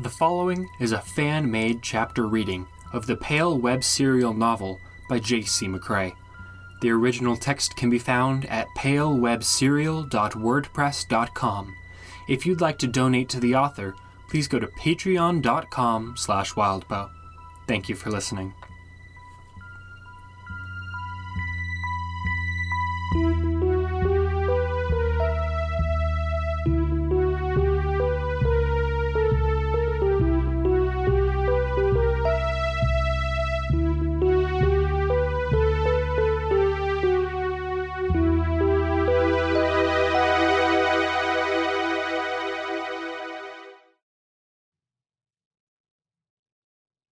The following is a fan-made chapter reading of the Pale Web serial novel by J.C. McCrae. The original text can be found at palewebserial.wordpress.com. If you'd like to donate to the author, please go to patreon.com/wildbow. Thank you for listening.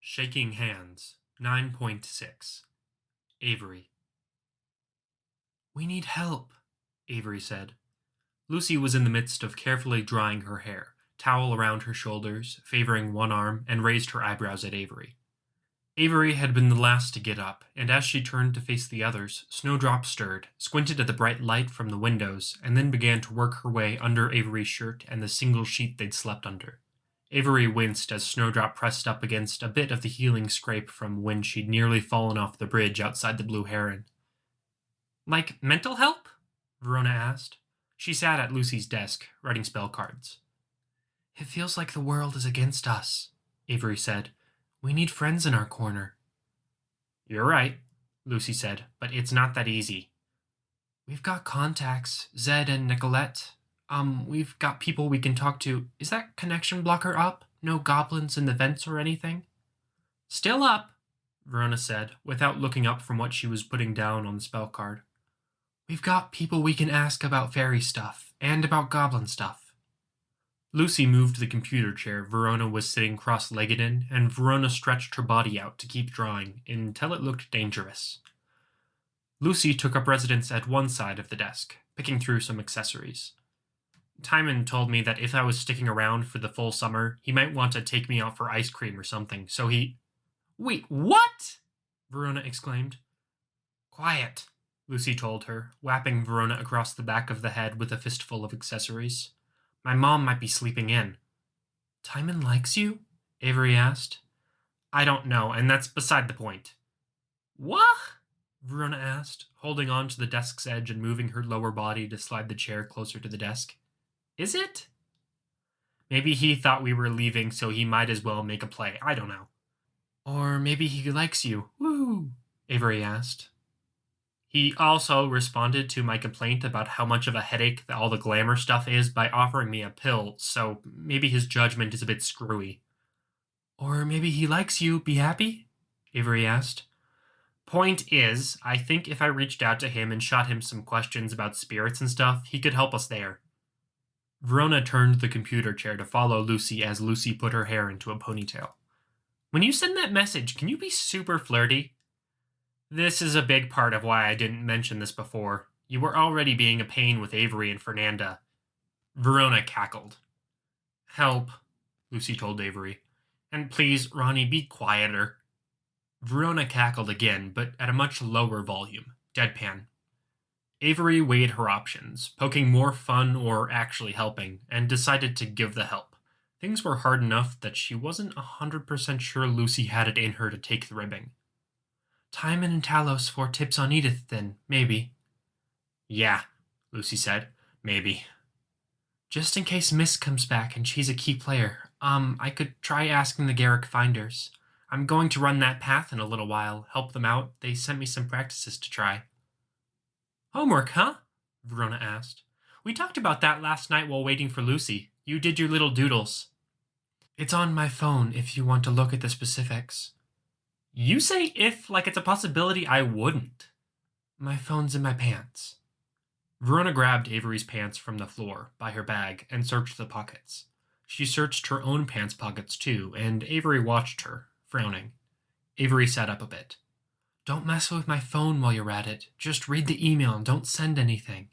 Shaking Hands, 9.6. Avery. "We need help," Avery said. Lucy was in the midst of carefully drying her hair, towel around her shoulders, favoring one arm, and raised her eyebrows at Avery. Avery had been the last to get up, and as she turned to face the others, Snowdrop stirred, squinted at the bright light from the windows, and then began to work her way under Avery's shirt and the single sheet they'd slept under. Avery winced as Snowdrop pressed up against a bit of the healing scrape from when she'd nearly fallen off the bridge outside the Blue Heron. "Like mental help?" Verona asked. She sat at Lucy's desk, writing spell cards. "It feels like the world is against us," Avery said. "We need friends in our corner." "You're right," Lucy said, "but it's not that easy." "We've got contacts, Zed and Nicolette. We've got people we can talk to. Is that connection blocker up? No goblins in the vents or anything?" "Still up," Verona said, without looking up from what she was putting down on the spell card. "We've got people we can ask about fairy stuff, and about goblin stuff." Lucy moved the computer chair Verona was sitting cross-legged in, and Verona stretched her body out to keep drawing until it looked dangerous. Lucy took up residence at one side of the desk, picking through some accessories. "Timon told me that if I was sticking around for the full summer, he might want to take me out for ice cream or something, so he—" "Wait, what?" Verona exclaimed. "Quiet," Lucy told her, whapping Verona across the back of the head with a fistful of accessories. "My mom might be sleeping in." "Timon likes you?" Avery asked. "I don't know, and that's beside the point." "What?" Verona asked, holding on to the desk's edge and moving her lower body to slide the chair closer to the desk. "Is it?" "Maybe he thought we were leaving, so he might as well make a play. I don't know." "Or maybe he likes you. Woo!" Avery asked. "He also responded to my complaint about how much of a headache all the glamour stuff is by offering me a pill, so maybe his judgment is a bit screwy." "Or maybe he likes you. Be happy?" Avery asked. "Point is, I think if I reached out to him and shot him some questions about spirits and stuff, he could help us there." Verona turned the computer chair to follow Lucy as Lucy put her hair into a ponytail. "When you send that message, can you be super flirty?" "This is a big part of why I didn't mention this before. You were already being a pain with Avery and Fernanda." Verona cackled. "Help," Lucy told Avery. "And please, Ronnie, be quieter." Verona cackled again, but at a much lower volume, deadpan. Avery weighed her options, poking more fun or actually helping, and decided to give the help. Things were hard enough that she wasn't 100% sure Lucy had it in her to take the ribbing. "Timon and Talos for tips on Edith, then, maybe." "Yeah," Lucy said. "Maybe." "Just in case Miss comes back and she's a key player, I could try asking the Garrick Finders. I'm going to run that path in a little while, help them out. They sent me some practices to try." "Homework, huh?" Verona asked. "We talked about that last night while waiting for Lucy. You did your little doodles." "It's on my phone if you want to look at the specifics." "You say if like it's a possibility I wouldn't." "My phone's in my pants." Verona grabbed Avery's pants from the floor by her bag and searched the pockets. She searched her own pants pockets too, and Avery watched her, frowning. Avery sat up a bit. "Don't mess with my phone while you're at it. Just read the email and don't send anything."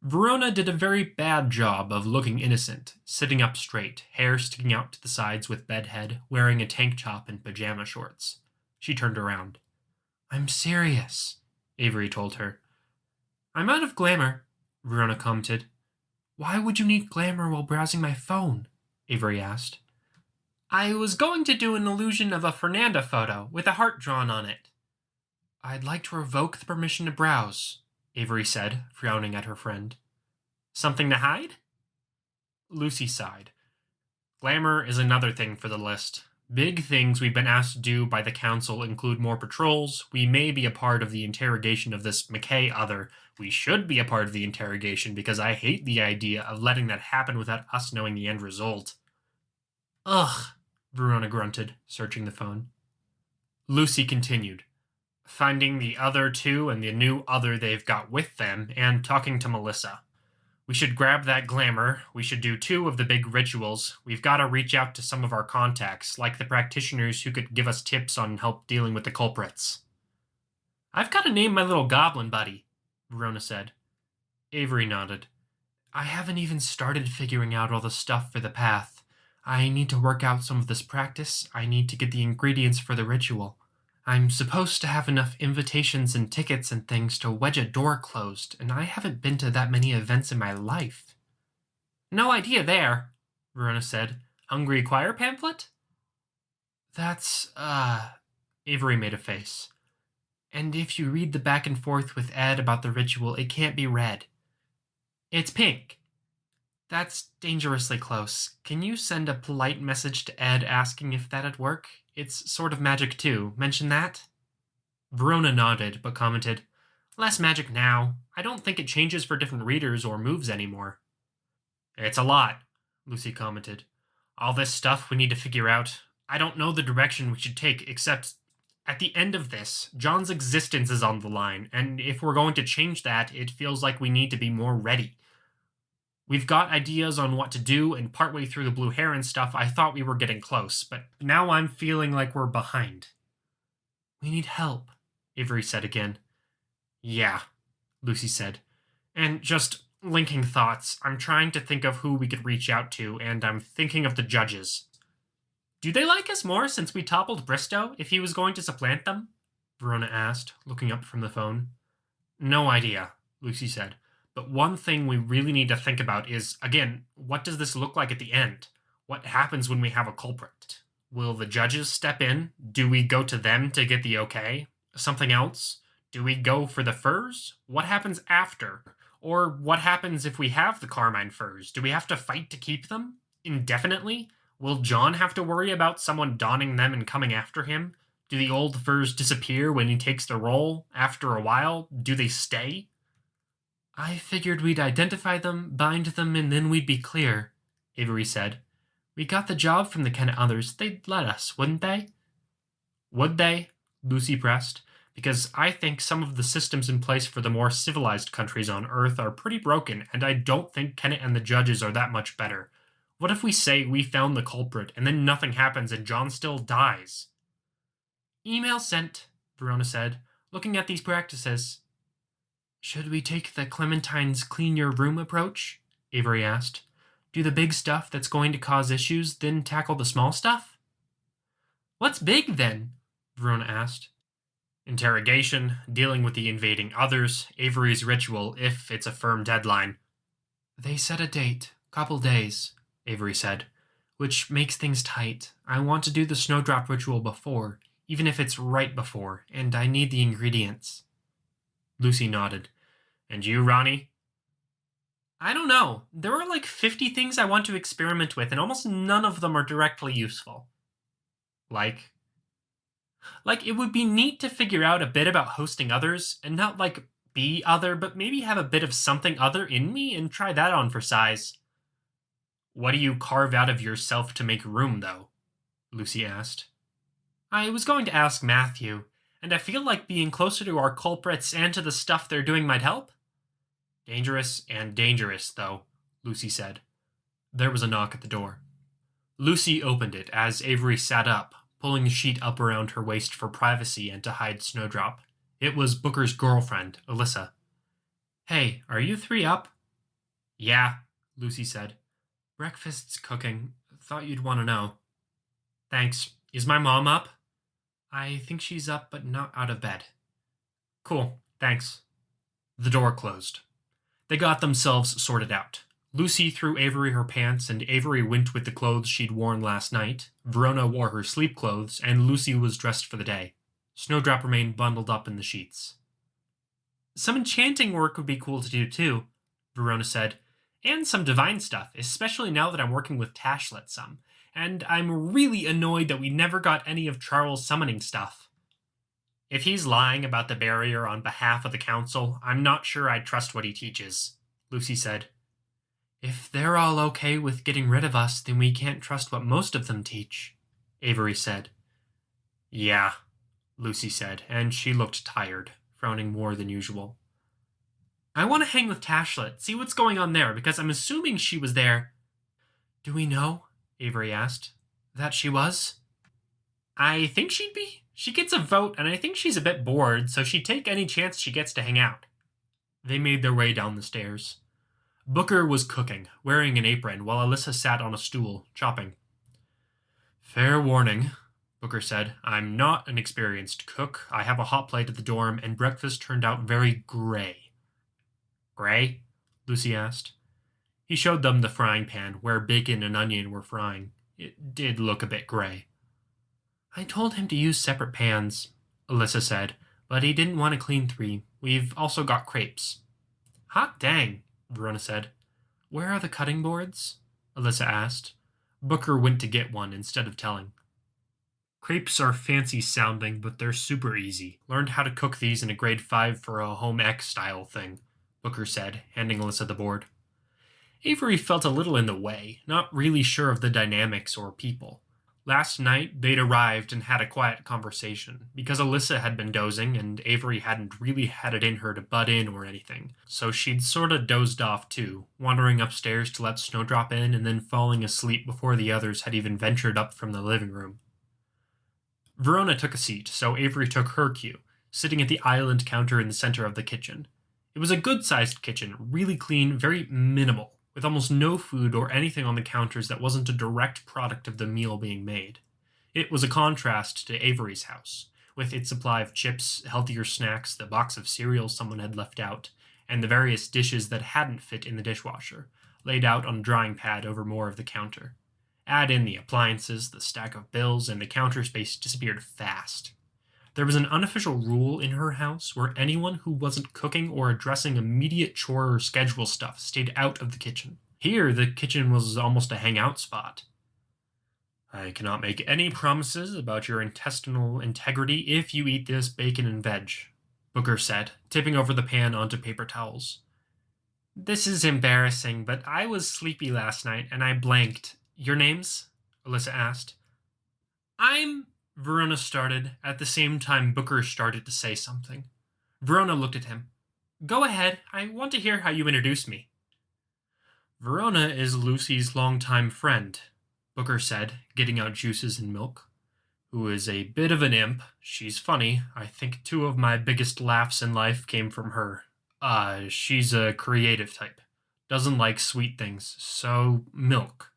Verona did a very bad job of looking innocent, sitting up straight, hair sticking out to the sides with bedhead, wearing a tank top and pajama shorts. She turned around. "I'm serious," Avery told her. "I'm out of glamour," Verona commented. "Why would you need glamour while browsing my phone?" Avery asked. I was going to do an illusion of a Fernanda photo with a heart drawn on it. I'd like to revoke the permission to browse, Avery said, frowning at her friend. Something to hide? Lucy sighed. Glamour is another thing for the list. Big things we've been asked to do by the council include more patrols. We may be a part of the interrogation of this McKay other. We should be a part of the interrogation because I hate the idea of letting that happen without us knowing the end result. Ugh, Verona grunted, searching the phone. Lucy continued, finding the other two and the new other they've got with them, and talking to Melissa. We should grab that glamour. We should do 2 of the big rituals. We've got to reach out to some of our contacts, like the practitioners who could give us tips on help dealing with the culprits. I've got to name my little goblin buddy, Verona said. Avery nodded. I haven't even started figuring out all the stuff for the path. I need to work out some of this practice. I need to get the ingredients for the ritual. I'm supposed to have enough invitations and tickets and things to wedge a door closed, and I haven't been to that many events in my life. No idea there, Verona said. Hungry choir pamphlet? That's, Avery made a face. And if you read the back and forth with Ed about the ritual, it can't be red. It's pink. That's dangerously close. Can you send a polite message to Ed asking if that'd work? It's sort of magic too. Mention that? Verona nodded, but commented, Less magic now. I don't think it changes for different readers or moves anymore. It's a lot, Lucy commented. All this stuff we need to figure out. I don't know the direction we should take, except at the end of this, John's existence is on the line, and if we're going to change that, it feels like we need to be more ready. We've got ideas on what to do, and partway through the Blue Heron stuff, I thought we were getting close, but now I'm feeling like we're behind. We need help, Avery said again. Yeah, Lucy said. And just linking thoughts, I'm trying to think of who we could reach out to, and I'm thinking of the judges. Do they like us more since we toppled Bristow, if he was going to supplant them? Verona asked, looking up from the phone. No idea, Lucy said. But one thing we really need to think about is, again, what does this look like at the end? What happens when we have a culprit? Will the judges step in? Do we go to them to get the okay? Something else? Do we go for the furs? What happens after? Or what happens if we have the carmine furs? Do we have to fight to keep them? Indefinitely? Will John have to worry about someone donning them and coming after him? Do the old furs disappear when he takes the role? After a while, do they stay? I figured we'd identify them, bind them, and then we'd be clear, Avery said. We got the job from the Kennett others. They'd let us, wouldn't they? Would they? Lucy pressed. Because I think some of the systems in place for the more civilized countries on Earth are pretty broken, and I don't think Kennett and the judges are that much better. What if we say we found the culprit, and then nothing happens and John still dies? Email sent, Verona said, looking at these practices. Should we take the Clementine's clean your room approach? Avery asked. Do the big stuff that's going to cause issues, then tackle the small stuff? What's big, then? Verona asked. Interrogation, dealing with the invading others, Avery's ritual, if it's a firm deadline. They set a date, couple days, Avery said, which makes things tight. I want to do the snowdrop ritual before, even if it's right before, and I need the ingredients. Lucy nodded. And you, Ronnie? I don't know. There are like 50 things I want to experiment with, and almost none of them are directly useful. Like it would be neat to figure out a bit about hosting others, and not like be other, but maybe have a bit of something other in me and try that on for size. What do you carve out of yourself to make room, though? Lucy asked. I was going to ask Matthew, and I feel like being closer to our culprits and to the stuff they're doing might help. Dangerous and dangerous, though, Lucy said. There was a knock at the door. Lucy opened it as Avery sat up, pulling the sheet up around her waist for privacy and to hide Snowdrop. It was Booker's girlfriend, Alyssa. Hey, are you 3 up? Yeah, Lucy said. Breakfast's cooking. Thought you'd want to know. Thanks. Is my mom up? I think she's up, but not out of bed. Cool, thanks. The door closed. They got themselves sorted out. Lucy threw Avery her pants, and Avery went with the clothes she'd worn last night. Verona wore her sleep clothes, and Lucy was dressed for the day. Snowdrop remained bundled up in the sheets. Some enchanting work would be cool to do too, Verona said, and some divine stuff, especially now that I'm working with Tashlet some, and I'm really annoyed that we never got any of Charles' summoning stuff. If he's lying about the barrier on behalf of the council, I'm not sure I trust what he teaches, Lucy said. If they're all okay with getting rid of us, then we can't trust what most of them teach, Avery said. Yeah, Lucy said, and she looked tired, frowning more than usual. I want to hang with Tashlet, see what's going on there, because I'm assuming she was there. Do we know, Avery asked, that she was? I think she'd be. She gets a vote, and I think she's a bit bored, so she'd take any chance she gets to hang out. They made their way down the stairs. Booker was cooking, wearing an apron, while Alyssa sat on a stool, chopping. Fair warning, Booker said. I'm not an experienced cook. I have a hot plate at the dorm, and breakfast turned out very gray. Gray? Lucy asked. He showed them the frying pan, where bacon and onion were frying. It did look a bit gray. I told him to use separate pans, Alyssa said, but he didn't want to clean 3. We've also got crepes. Hot dang, Verona said. Where are the cutting boards? Alyssa asked. Booker went to get one instead of telling. Crepes are fancy sounding, but they're super easy. Learned how to cook these in a grade 5 for a home ec style thing, Booker said, handing Alyssa the board. Avery felt a little in the way, not really sure of the dynamics or people. Last night, they'd arrived and had a quiet conversation, because Alyssa had been dozing and Avery hadn't really had it in her to butt in or anything, so she'd sorta dozed off too, wandering upstairs to let Snowdrop in and then falling asleep before the others had even ventured up from the living room. Verona took a seat, so Avery took her cue, sitting at the island counter in the center of the kitchen. It was a good-sized kitchen, really clean, very minimal, with almost no food or anything on the counters that wasn't a direct product of the meal being made. It was a contrast to Avery's house, with its supply of chips, healthier snacks, the box of cereal someone had left out, and the various dishes that hadn't fit in the dishwasher, laid out on a drying pad over more of the counter. Add in the appliances, the stack of bills, and the counter space disappeared fast. There was an unofficial rule in her house where anyone who wasn't cooking or addressing immediate chore or schedule stuff stayed out of the kitchen. Here, the kitchen was almost a hangout spot. I cannot make any promises about your intestinal integrity if you eat this bacon and veg, Booker said, tipping over the pan onto paper towels. This is embarrassing, but I was sleepy last night and I blanked. Your names? Alyssa asked. I'm... Verona started, at the same time Booker started to say something. Verona looked at him. Go ahead, I want to hear how you introduce me. Verona is Lucy's longtime friend, Booker said, getting out juices and milk. Who is a bit of an imp. She's funny. I think 2 of my biggest laughs in life came from her. She's a creative type. Doesn't like sweet things, so milk.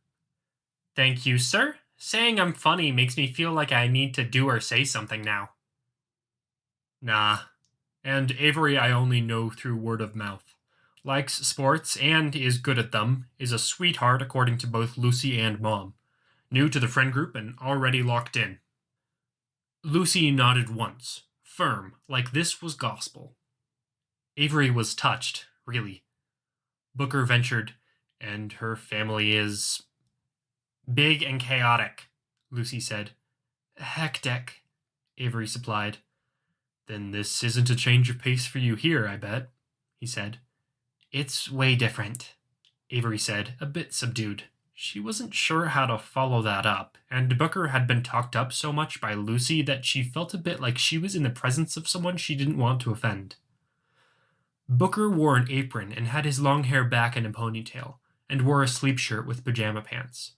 Thank you, sir. Saying I'm funny makes me feel like I need to do or say something now. Nah. And Avery I only know through word of mouth. Likes sports and is good at them, is a sweetheart according to both Lucy and Mom. New to the friend group and already locked in. Lucy nodded once, firm, like this was gospel. Avery was touched, really. Booker ventured, and her family is... Big and chaotic, Lucy said. Hectic, Avery supplied. Then this isn't a change of pace for you here, I bet, he said. It's way different, Avery said, a bit subdued. She wasn't sure how to follow that up, and Booker had been talked up so much by Lucy that she felt a bit like she was in the presence of someone she didn't want to offend. Booker wore an apron and had his long hair back in a ponytail, and wore a sleep shirt with pajama pants.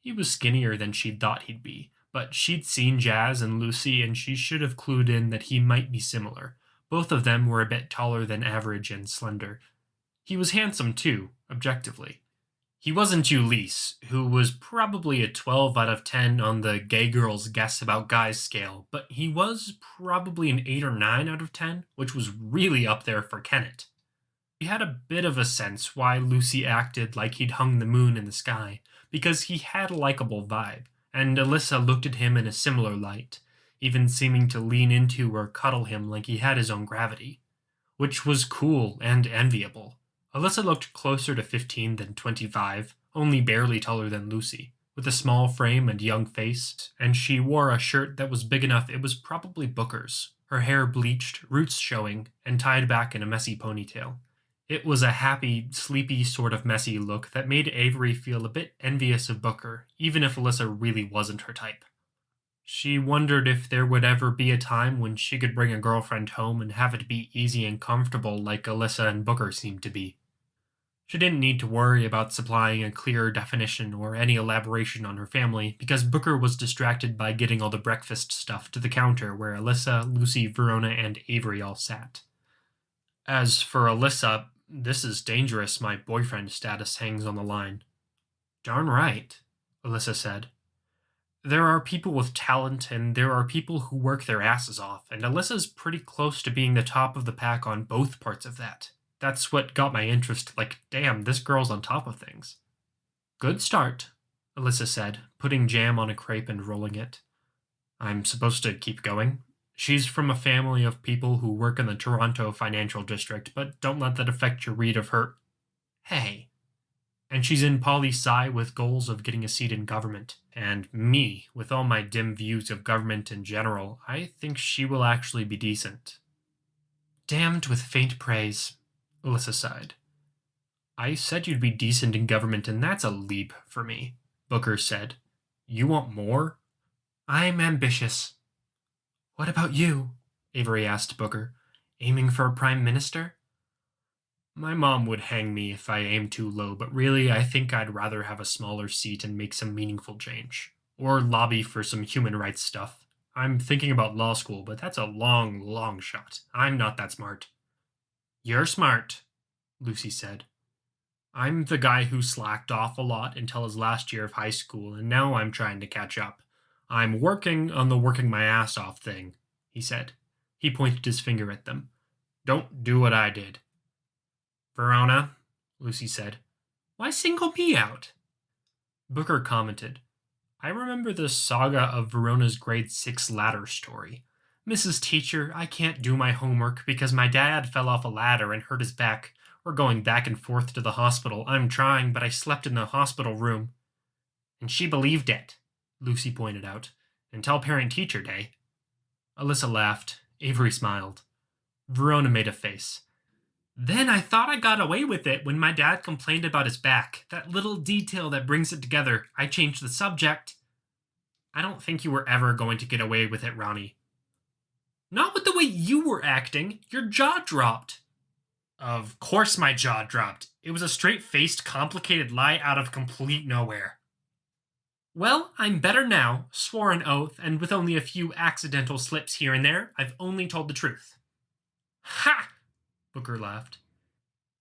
He was skinnier than she'd thought he'd be, but she'd seen Jazz and Lucy and she should have clued in that he might be similar. Both of them were a bit taller than average and slender. He was handsome too, objectively. He wasn't Ulysses, who was probably a 12 out of 10 on the gay girls guess about guys scale, but he was probably an 8 or 9 out of 10, which was really up there for Kennett. He had a bit of a sense why Lucy acted like he'd hung the moon in the sky, because he had a likable vibe, and Alyssa looked at him in a similar light, even seeming to lean into or cuddle him like he had his own gravity, which was cool and enviable. Alyssa looked closer to 15 than 25, only barely taller than Lucy, with a small frame and young face, and she wore a shirt that was big enough it was probably Booker's, her hair bleached, roots showing, and tied back in a messy ponytail. It was a happy, sleepy sort of messy look that made Avery feel a bit envious of Booker, even if Alyssa really wasn't her type. She wondered if there would ever be a time when she could bring a girlfriend home and have it be easy and comfortable like Alyssa and Booker seemed to be. She didn't need to worry about supplying a clear definition or any elaboration on her family, because Booker was distracted by getting all the breakfast stuff to the counter where Alyssa, Lucy, Verona, and Avery all sat. As for Alyssa, this is dangerous, my boyfriend status hangs on the line. Darn right, Alyssa said. There are people with talent, and there are people who work their asses off, and Alyssa's pretty close to being the top of the pack on both parts of that. That's what got my interest, like, damn, this girl's on top of things. Good start, Alyssa said, putting jam on a crepe and rolling it. I'm supposed to keep going? She's from a family of people who work in the Toronto financial district, but don't let that affect your read of her. Hey. And she's in poli-sci with goals of getting a seat in government. And me, with all my dim views of government in general, I think she will actually be decent. Damned with faint praise, Alyssa sighed. I said you'd be decent in government, and that's a leap for me, Booker said. You want more? I'm ambitious. What about you? Avery asked Booker. Aiming for a prime minister? My mom would hang me if I aimed too low, but really I think I'd rather have a smaller seat and make some meaningful change. Or lobby for some human rights stuff. I'm thinking about law school, but that's a long, long shot. I'm not that smart. You're smart, Lucy said. I'm the guy who slacked off a lot until his last year of high school, and now I'm trying to catch up. I'm working on the working my ass off thing, he said. He pointed his finger at them. Don't do what I did. Verona, Lucy said. Why single me out? Booker commented. I remember the saga of Verona's grade 6 ladder story. Mrs. Teacher, I can't do my homework because my dad fell off a ladder and hurt his back. We're going back and forth to the hospital. I'm trying, but I slept in the hospital room. And she believed it, Lucy pointed out, until parent-teacher day. Alyssa laughed. Avery smiled. Verona made a face. Then I thought I got away with it when my dad complained about his back. That little detail that brings it together. I changed the subject. I don't think you were ever going to get away with it, Ronnie. Not with the way you were acting. Your jaw dropped. Of course my jaw dropped. It was a straight-faced, complicated lie out of complete nowhere. Well, I'm better now, swore an oath, and with only a few accidental slips here and there, I've only told the truth. Ha! Booker laughed.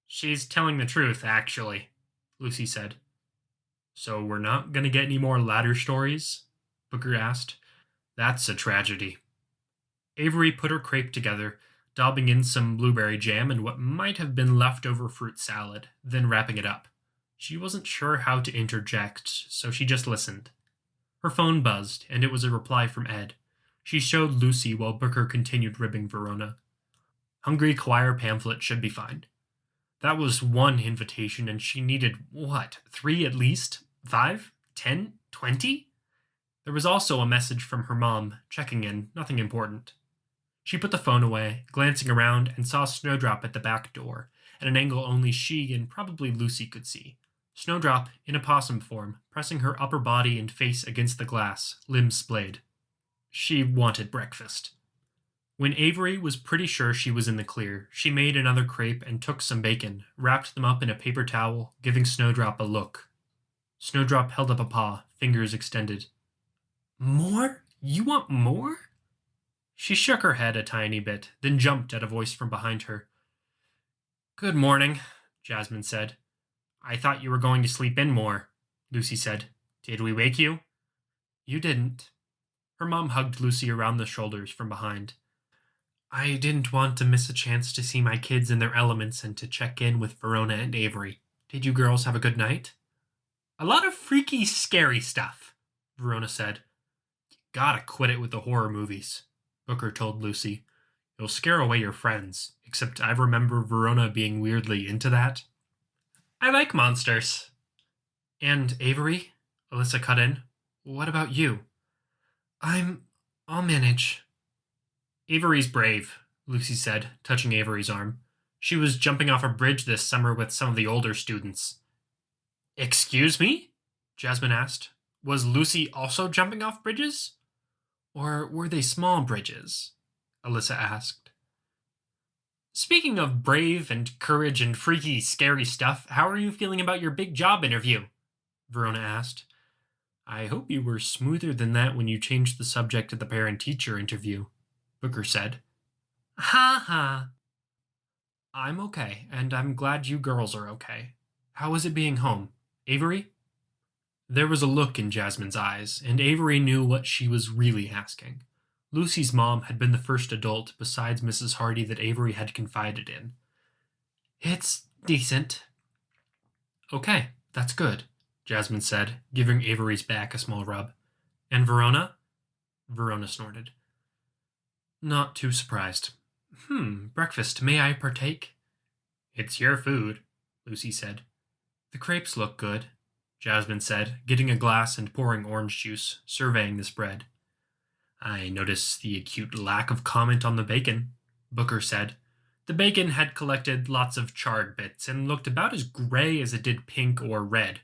She's telling the truth, actually, Lucy said. So we're not going to get any more ladder stories? Booker asked. That's a tragedy. Avery put her crepe together, daubing in some blueberry jam and what might have been leftover fruit salad, then wrapping it up. She wasn't sure how to interject, so she just listened. Her phone buzzed, and it was a reply from Ed. She showed Lucy while Booker continued ribbing Verona. Hungry choir pamphlet should be fine. That was one invitation, and she needed, 3 at least? 5? 10? 20? There was also a message from her mom, checking in, nothing important. She put the phone away, glancing around, and saw Snowdrop at the back door, at an angle only she and probably Lucy could see. Snowdrop, in a possum form, pressing her upper body and face against the glass, limbs splayed. She wanted breakfast. When Avery was pretty sure she was in the clear, she made another crepe and took some bacon, wrapped them up in a paper towel, giving Snowdrop a look. Snowdrop held up a paw, fingers extended. More? You want more? She shook her head a tiny bit, then jumped at a voice from behind her. Good morning, Jasmine said. I thought you were going to sleep in more, Lucy said. Did we wake you? You didn't. Her mom hugged Lucy around the shoulders from behind. I didn't want to miss a chance to see my kids in their elements and to check in with Verona and Avery. Did you girls have a good night? A lot of freaky, scary stuff, Verona said. Gotta quit it with the horror movies, Booker told Lucy. You'll scare away your friends, except I remember Verona being weirdly into that. I like monsters. And Avery? Alyssa cut in. What about you? I'll manage. Avery's brave, Lucy said, touching Avery's arm. She was jumping off a bridge this summer with some of the older students. Excuse me? Jasmine asked. Was Lucy also jumping off bridges? Or were they small bridges? Alyssa asked. Speaking of brave and courage and freaky, scary stuff, how are you feeling about your big job interview? Verona asked. I hope you were smoother than that when you changed the subject at the parent-teacher interview, Booker said. Ha ha. I'm okay, and I'm glad you girls are okay. How is it being home? Avery? There was a look in Jasmine's eyes, and Avery knew what she was really asking. Lucy's mom had been the first adult besides Mrs. Hardy that Avery had confided in. It's decent. Okay, that's good, Jasmine said, giving Avery's back a small rub. And Verona? Verona snorted. Not too surprised. Breakfast, may I partake? It's your food, Lucy said. The crepes look good, Jasmine said, getting a glass and pouring orange juice, surveying this bread. I notice the acute lack of comment on the bacon, Booker said. The bacon had collected lots of charred bits and looked about as gray as it did pink or red.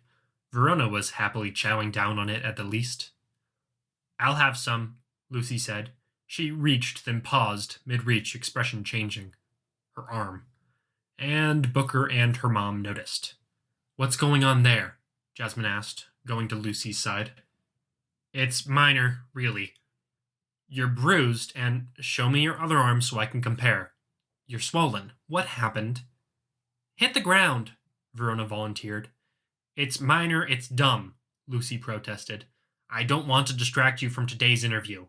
Verona was happily chowing down on it at the least. I'll have some, Lucy said. She reached, then paused, mid-reach, expression changing. Her arm. And Booker and her mom noticed. What's going on there? Jasmine asked, going to Lucy's side. It's minor, really. You're bruised, and show me your other arm so I can compare. You're swollen. What happened? Hit the ground, Verona volunteered. It's minor, it's dumb, Lucy protested. I don't want to distract you from today's interview.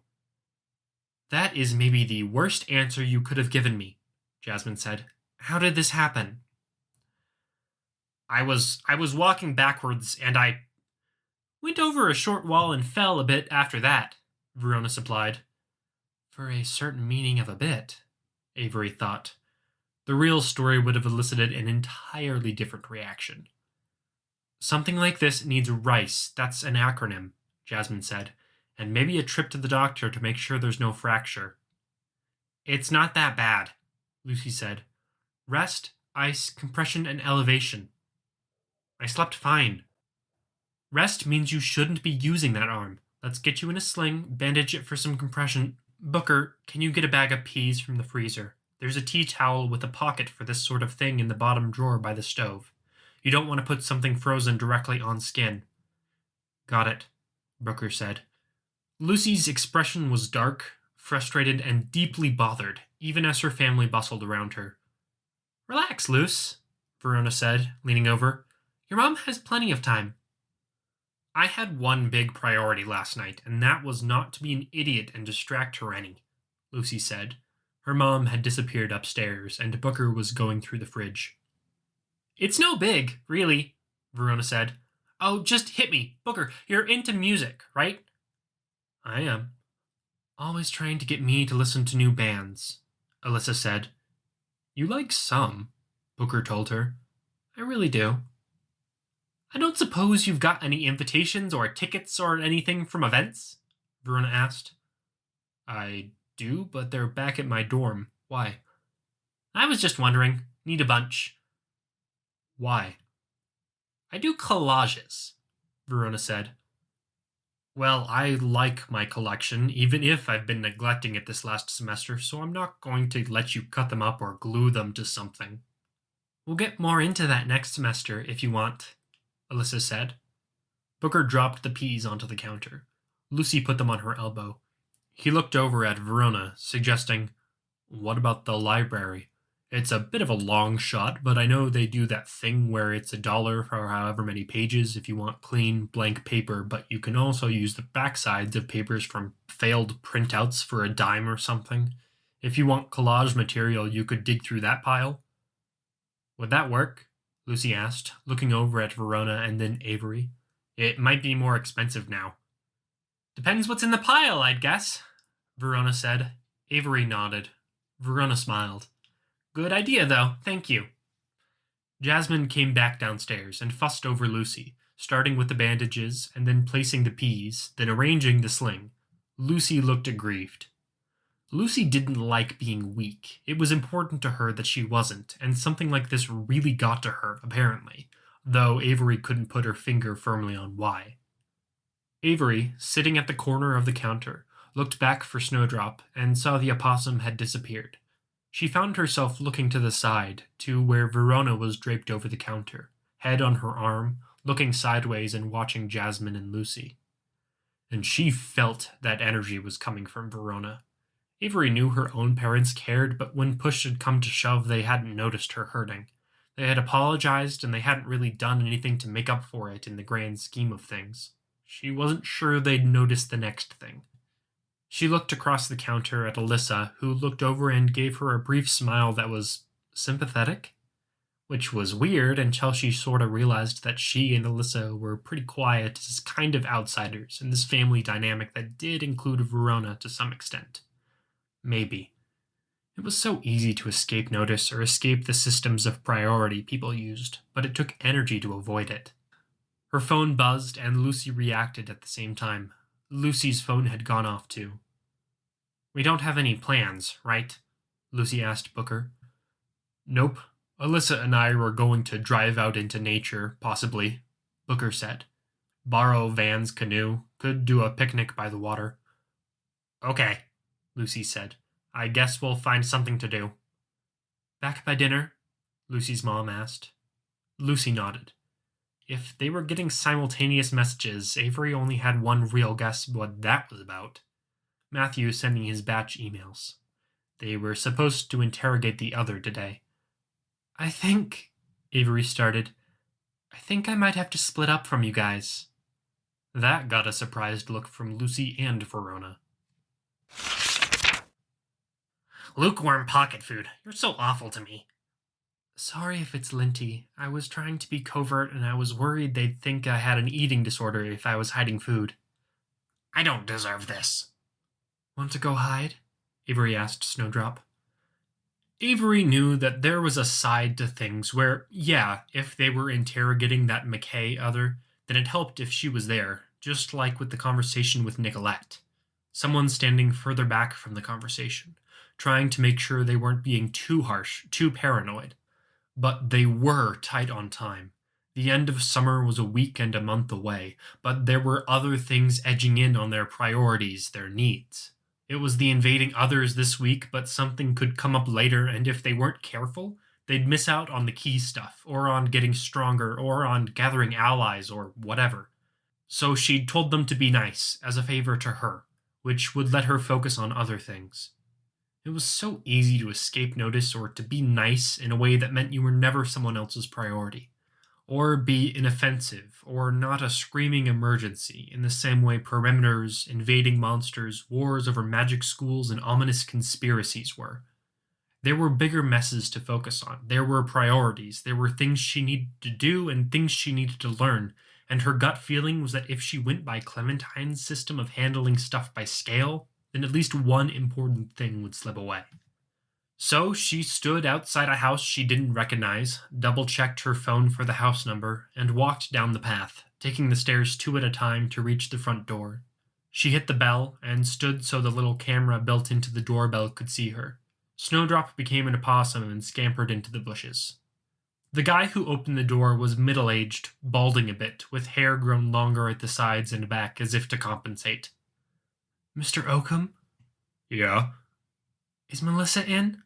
That is maybe the worst answer you could have given me, Jasmine said. How did this happen? I was walking backwards, and I went over a short wall and fell a bit after that, Verona supplied. For a certain meaning of a bit, Avery thought. The real story would have elicited an entirely different reaction. Something like this needs RICE, that's an acronym, Jasmine said, and maybe a trip to the doctor to make sure there's no fracture. It's not that bad, Lucy said. Rest, ice, compression, and elevation. I slept fine. Rest means you shouldn't be using that arm. Let's get you in a sling, bandage it for some compression. Booker, can you get a bag of peas from the freezer? There's a tea towel with a pocket for this sort of thing in the bottom drawer by the stove. You don't want to put something frozen directly on skin. Got it, Booker said. Lucy's expression was dark, frustrated, and deeply bothered, even as her family bustled around her. Relax, Luce, Verona said, leaning over. Your mom has plenty of time. I had one big priority last night, and that was not to be an idiot and distract her any, Lucy said. Her mom had disappeared upstairs, and Booker was going through the fridge. It's no big, really, Verona said. Oh, just hit me. Booker, you're into music, right? I am. Always trying to get me to listen to new bands, Alyssa said. You like some, Booker told her. I really do. I don't suppose you've got any invitations or tickets or anything from events? Verona asked. I do, but they're back at my dorm. Why? I was just wondering. Need a bunch. Why? I do collages, Verona said. Well, I like my collection, even if I've been neglecting it this last semester, so I'm not going to let you cut them up or glue them to something. We'll get more into that next semester, if you want, Alyssa said. Booker dropped the peas onto the counter. Lucy put them on her elbow. He looked over at Verona, suggesting, What about the library? It's a bit of a long shot, but I know they do that thing where it's $1 for however many pages if you want clean, blank paper, but you can also use the backsides of papers from failed printouts for $0.10 or something. If you want collage material, you could dig through that pile. Would that work? Lucy asked, looking over at Verona and then Avery. It might be more expensive now. Depends what's in the pile, I'd guess, Verona said. Avery nodded. Verona smiled. Good idea, though. Thank you. Jasmine came back downstairs and fussed over Lucy, starting with the bandages and then placing the peas, then arranging the sling. Lucy looked aggrieved. Lucy didn't like being weak. It was important to her that she wasn't, and something like this really got to her, apparently, though Avery couldn't put her finger firmly on why. Avery, sitting at the corner of the counter, looked back for Snowdrop and saw the opossum had disappeared. She found herself looking to the side, to where Verona was draped over the counter, head on her arm, looking sideways and watching Jasmine and Lucy. And she felt that energy was coming from Verona. Avery knew her own parents cared, but when push had come to shove, they hadn't noticed her hurting. They had apologized, and they hadn't really done anything to make up for it in the grand scheme of things. She wasn't sure they'd notice the next thing. She looked across the counter at Alyssa, who looked over and gave her a brief smile that was sympathetic, which was weird until she sort of realized that she and Alyssa were pretty quiet as kind of outsiders in this family dynamic that did include Verona to some extent. Maybe. It was so easy to escape notice or escape the systems of priority people used, but it took energy to avoid it. Her phone buzzed, and Lucy reacted at the same time. Lucy's phone had gone off too. We don't have any plans, right? Lucy asked Booker. Nope. Alyssa and I were going to drive out into nature, possibly, Booker said. Borrow Van's canoe. Could do a picnic by the water. Okay, Lucy said. I guess we'll find something to do. Back by dinner? Lucy's mom asked. Lucy nodded. If they were getting simultaneous messages, Avery only had one real guess what that was about. Matthew sending his batch emails. They were supposed to interrogate the other today. I think, Avery started, I think I might have to split up from you guys. That got a surprised look from Lucy and Verona. Lukewarm pocket food. You're so awful to me. Sorry if it's linty. I was trying to be covert and I was worried they'd think I had an eating disorder if I was hiding food. I don't deserve this. Want to go hide? Avery asked Snowdrop. Avery knew that there was a side to things where, yeah, if they were interrogating that McKay other, then it helped if she was there, just like with the conversation with Nicolette. Someone standing further back from the conversation, trying to make sure they weren't being too harsh, too paranoid. But they were tight on time. The end of summer was a week and a month away, but there were other things edging in on their priorities, their needs. It was the invading others this week, but something could come up later, and if they weren't careful, they'd miss out on the key stuff, or on getting stronger, or on gathering allies, or whatever. So she'd told them to be nice, as a favor to her, which would let her focus on other things. It was so easy to escape notice or to be nice in a way that meant you were never someone else's priority. Or be inoffensive, or not a screaming emergency, in the same way perimeters, invading monsters, wars over magic schools, and ominous conspiracies were. There were bigger messes to focus on. There were priorities. There were things she needed to do and things she needed to learn, and her gut feeling was that if she went by Clementine's system of handling stuff by scale, then at least one important thing would slip away. So she stood outside a house she didn't recognize, double-checked her phone for the house number, and walked down the path, taking the stairs 2 at a time to reach the front door. She hit the bell, and stood so the little camera built into the doorbell could see her. Snowdrop became an opossum and scampered into the bushes. The guy who opened the door was middle-aged, balding a bit, with hair grown longer at the sides and back as if to compensate. Mr. Oakham? Yeah? Is Melissa in?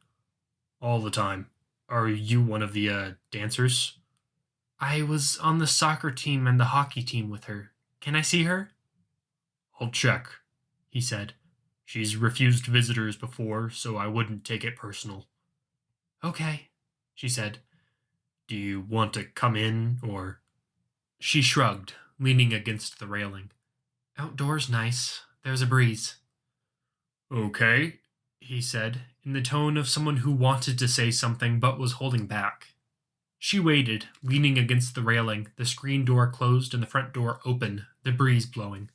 All the time. Are you one of the, dancers? I was on the soccer team and the hockey team with her. Can I see her? I'll check, he said. She's refused visitors before, so I wouldn't take it personal. Okay, she said. Do you want to come in, or... She shrugged, leaning against the railing. Outdoors nice. There's a breeze. Okay, he said, in the tone of someone who wanted to say something but was holding back. She waited, leaning against the railing, the screen door closed and the front door open, the breeze blowing.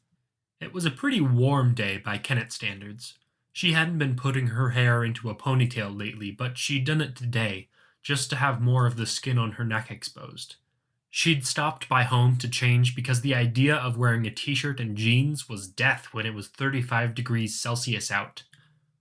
It was a pretty warm day by Kennett standards. She hadn't been putting her hair into a ponytail lately, but she'd done it today, just to have more of the skin on her neck exposed. She'd stopped by home to change because the idea of wearing a t-shirt and jeans was death when it was 35 degrees Celsius out.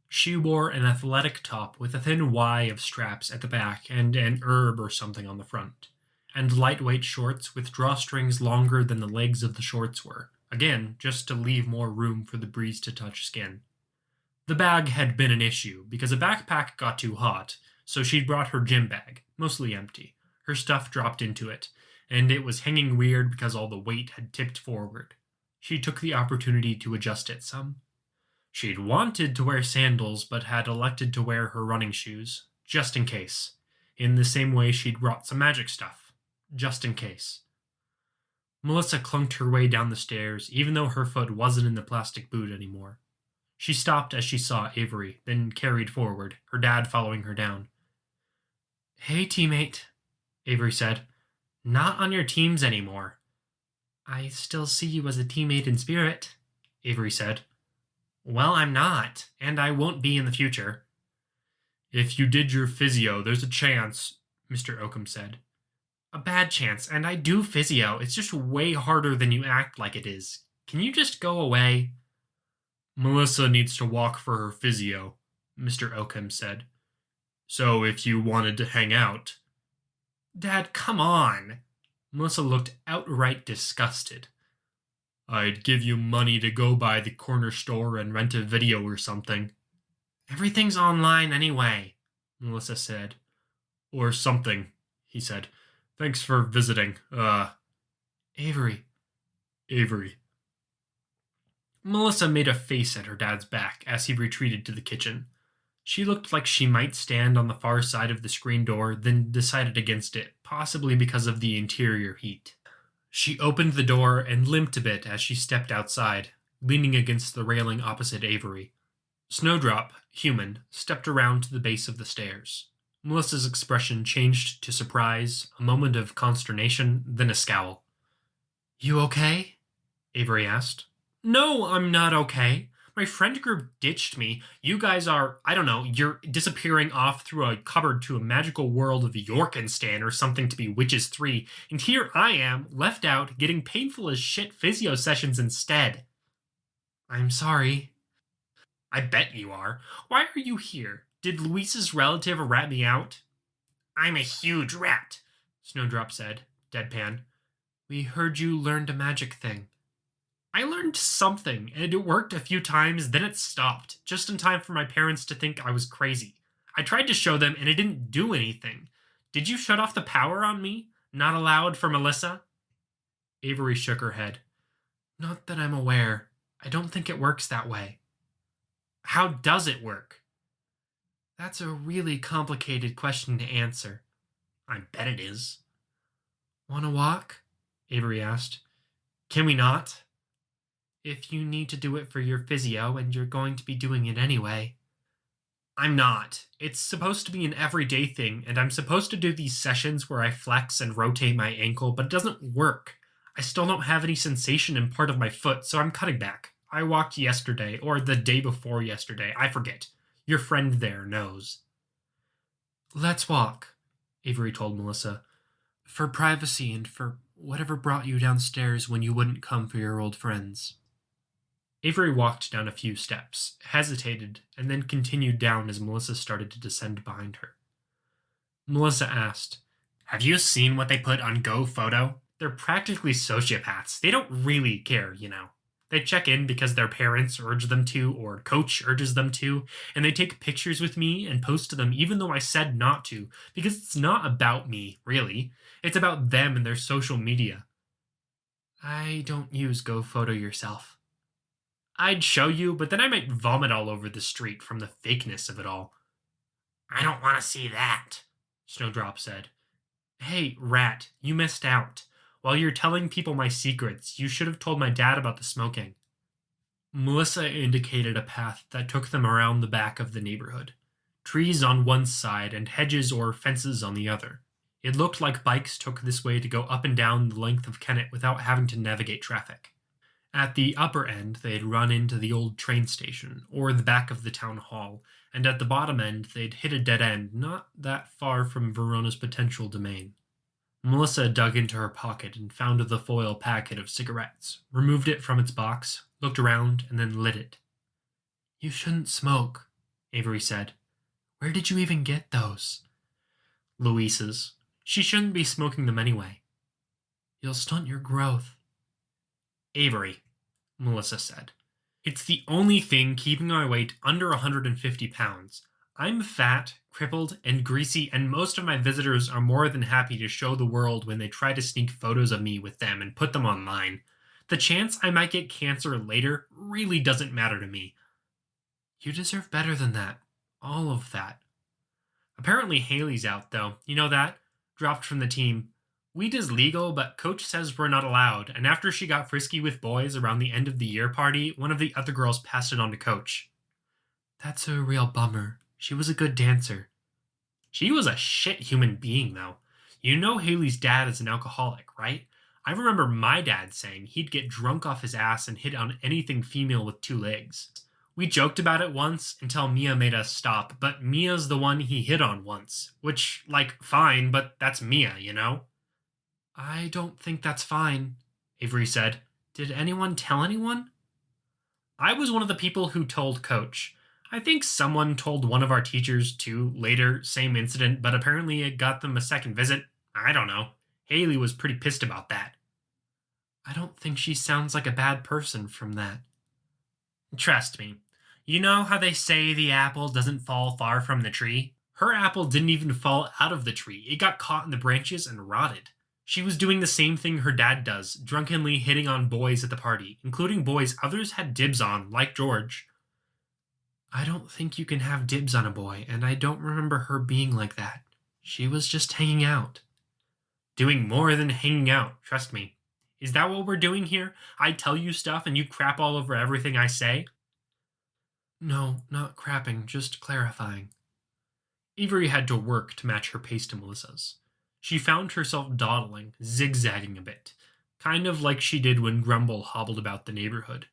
She wore an athletic top with a thin Y of straps at the back and an herb or something on the front, and lightweight shorts with drawstrings longer than the legs of the shorts were, again, just to leave more room for the breeze to touch skin. The bag had been an issue because a backpack got too hot, so she'd brought her gym bag, mostly empty. Her stuff dropped into it, and it was hanging weird because all the weight had tipped forward. She took the opportunity to adjust it some. She'd wanted to wear sandals, but had elected to wear her running shoes, just in case, in the same way she'd brought some magic stuff, just in case. Melissa clunked her way down the stairs, even though her foot wasn't in the plastic boot anymore. She stopped as she saw Avery, then carried forward, her dad following her down. "Hey, teammate," Avery said. "Not on your teams anymore." "I still see you as a teammate in spirit," Avery said. "Well, I'm not, and I won't be in the future." "If you did your physio, there's a chance," Mr. Oakham said. "A bad chance, and I do physio. It's just way harder than you act like it is. Can you just go away?" "Melissa needs to walk for her physio," Mr. Oakham said. "So if you wanted to hang out..." "Dad, come on." Melissa looked outright disgusted. "I'd give you money to go by the corner store and rent a video or something." "Everything's online anyway," Melissa said. "Or something," he said. "Thanks for visiting. Avery." "Avery." Melissa made a face at her dad's back as he retreated to the kitchen. She looked like she might stand on the far side of the screen door, then decided against it, possibly because of the interior heat. She opened the door and limped a bit as she stepped outside, leaning against the railing opposite Avery. Snowdrop, human, stepped around to the base of the stairs. Melissa's expression changed to surprise, a moment of consternation, then a scowl. "You okay?" Avery asked. "No, I'm not okay. My friend group ditched me. You guys are, I don't know, you're disappearing off through a cupboard to a magical world of Yorkinstan or something to be Witches 3, and here I am, left out, getting painful as shit physio sessions instead." "I'm sorry." "I bet you are. Why are you here? Did Luis's relative rat me out?" "I'm a huge rat," Snowdrop said, deadpan. "We heard you learned a magic thing." "I learned something, and it worked a few times, then it stopped, just in time for my parents to think I was crazy. I tried to show them, and it didn't do anything. Did you shut off the power on me? Not allowed for Melissa?" Avery shook her head. "Not that I'm aware. I don't think it works that way." "How does it work?" "That's a really complicated question to answer." "I bet it is." "Want to walk?" Avery asked. "Can we not?" "If you need to do it for your physio, and you're going to be doing it anyway." "I'm not. It's supposed to be an everyday thing, and I'm supposed to do these sessions where I flex and rotate my ankle, but it doesn't work. I still don't have any sensation in part of my foot, so I'm cutting back. I walked yesterday, or the day before yesterday, I forget. Your friend there knows." "Let's walk," Avery told Melissa. "For privacy and for whatever brought you downstairs when you wouldn't come for your old friends." Avery walked down a few steps, hesitated, and then continued down as Melissa started to descend behind her. Melissa asked, "Have you seen what they put on GoPhoto? They're practically sociopaths. They don't really care, you know. They check in because their parents urge them to, or coach urges them to, and they take pictures with me and post them even though I said not to, because it's not about me, really. It's about them and their social media." "I don't use GoPhoto yourself." "I'd show you, but then I might vomit all over the street from the fakeness of it all." "I don't want to see that," Snowdrop said. "Hey, Rat, you missed out. While you're telling people my secrets, you should have told my dad about the smoking." Melissa indicated a path that took them around the back of the neighborhood. trees on one side and hedges or fences on the other. It looked like bikes took this way to go up and down the length of Kennet without having to navigate traffic. At the upper end, they'd run into the old train station, or the back of the town hall, and at the bottom end, they'd hit a dead end not that far from Verona's potential domain. Melissa dug into her pocket and found the foil packet of cigarettes, removed it from its box, looked around, and then lit it. "You shouldn't smoke," Avery said. "Where did you even get those?" "Louise's. She shouldn't be smoking them anyway." "You'll stunt your growth." "Avery," Melissa said. "It's the only thing keeping my weight under 150 pounds. I'm fat, crippled, and greasy, and most of my visitors are more than happy to show the world when they try to sneak photos of me with them and put them online. The chance I might get cancer later really doesn't matter to me." "You deserve better than that. All of that." "Apparently Haley's out, though. You know that? Dropped from the team. Weed is legal, but coach says we're not allowed, and after she got frisky with boys around the end of the year party, one of the other girls passed it on to coach." "That's a real bummer. She was a good dancer." "She was a shit human being, though. You know Haley's dad is an alcoholic, right? I remember my dad saying he'd get drunk off his ass and hit on anything female with 2 legs. We joked about it once until Mia made us stop, but Mia's the one he hit on once. Which, fine, but that's Mia, you know?" "I don't think that's fine," Avery said. "Did anyone tell anyone?" "I was one of the people who told Coach. I think someone told one of our teachers, too, later, same incident, but apparently it got them a second visit. I don't know. Haley was pretty pissed about that." "I don't think she sounds like a bad person from that." "Trust me. You know how they say the apple doesn't fall far from the tree? Her apple didn't even fall out of the tree. It got caught in the branches and rotted. She was doing the same thing her dad does, drunkenly hitting on boys at the party, including boys others had dibs on, like George." "I don't think you can have dibs on a boy, and I don't remember her being like that. She was just hanging out." "Doing more than hanging out, trust me. Is that what we're doing here? I tell you stuff and you crap all over everything I say?" "No, not crapping, just clarifying." Avery had to work to match her pace to Melissa's. She found herself dawdling, zigzagging a bit, kind of like she did when Grumble hobbled about the neighborhood.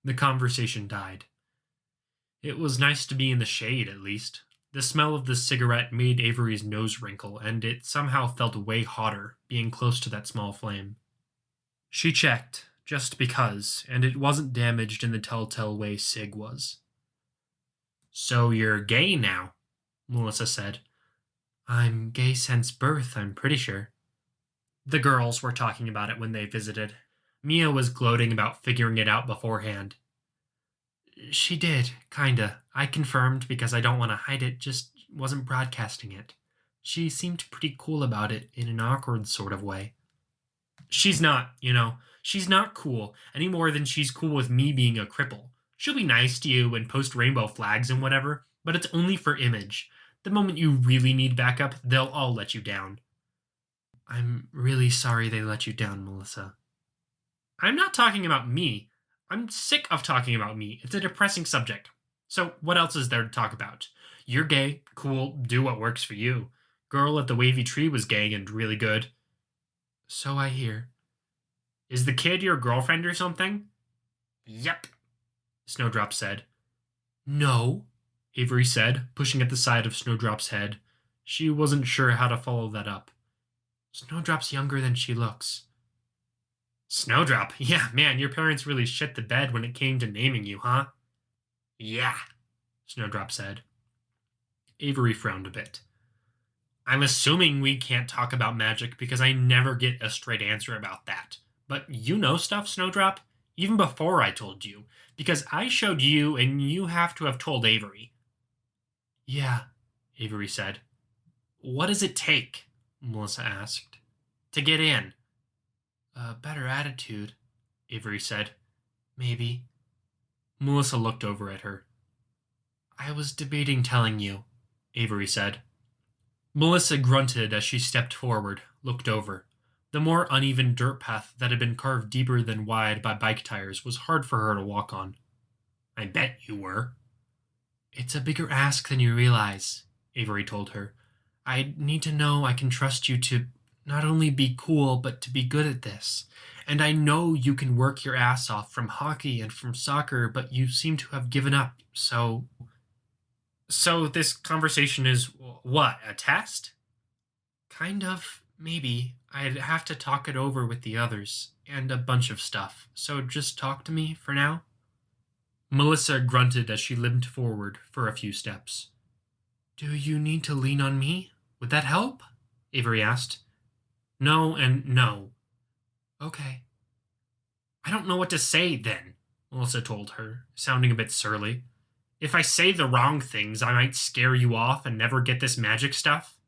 The conversation died. It was nice to be in the shade, at least. The smell of the cigarette made Avery's nose wrinkle, and it somehow felt way hotter, being close to that small flame. She checked, just because, and it wasn't damaged in the telltale way Sig was. "So you're gay now," Melissa said. "I'm gay since birth, I'm pretty sure." The girls were talking about it when they visited. Mia was gloating about figuring it out beforehand. "She did, kinda. I confirmed because I don't want to hide it, just wasn't broadcasting it. She seemed pretty cool about it in an awkward sort of way." "She's not, She's not cool, any more than she's cool with me being a cripple. She'll be nice to you and post rainbow flags and whatever, but it's only for image. The moment you really need backup, they'll all let you down." "I'm really sorry they let you down, Melissa." "I'm not talking about me. I'm sick of talking about me. It's a depressing subject. So what else is there to talk about? You're gay. Cool. Do what works for you. Girl at the wavy tree was gay and really good." "So I hear." "Is the kid your girlfriend or something?" "Yep," Snowdrop said. "No," Avery said, pushing at the side of Snowdrop's head. She wasn't sure how to follow that up. "Snowdrop's younger than she looks." "Snowdrop? Yeah, man, your parents really shit the bed when it came to naming you, huh?" "Yeah," Snowdrop said. Avery frowned a bit. "I'm assuming we can't talk about magic because I never get a straight answer about that. But you know stuff, Snowdrop? Even before I told you. Because I showed you and you have to have told Avery." "Yeah," Avery said. "What does it take?" Melissa asked. "To get in?" "A better attitude," Avery said. "Maybe." Melissa looked over at her. "I was debating telling you," Avery said. Melissa grunted as she stepped forward, looked over. The more uneven dirt path that had been carved deeper than wide by bike tires was hard for her to walk on. "I bet you were." It's a bigger ask than you realize, Avery told her. I need to know I can trust you to not only be cool, but to be good at this. And I know you can work your ass off from hockey and from soccer, but you seem to have given up, so... So this conversation is, what, a test? Kind of, maybe. I'd have to talk it over with the others, and a bunch of stuff, so just talk to me for now. Melissa grunted as she limped forward for a few steps. Do you need to lean on me? Would that help? Avery asked. No and no. Okay. I don't know what to say, then, Melissa told her, sounding a bit surly. If I say the wrong things, I might scare you off and never get this magic stuff.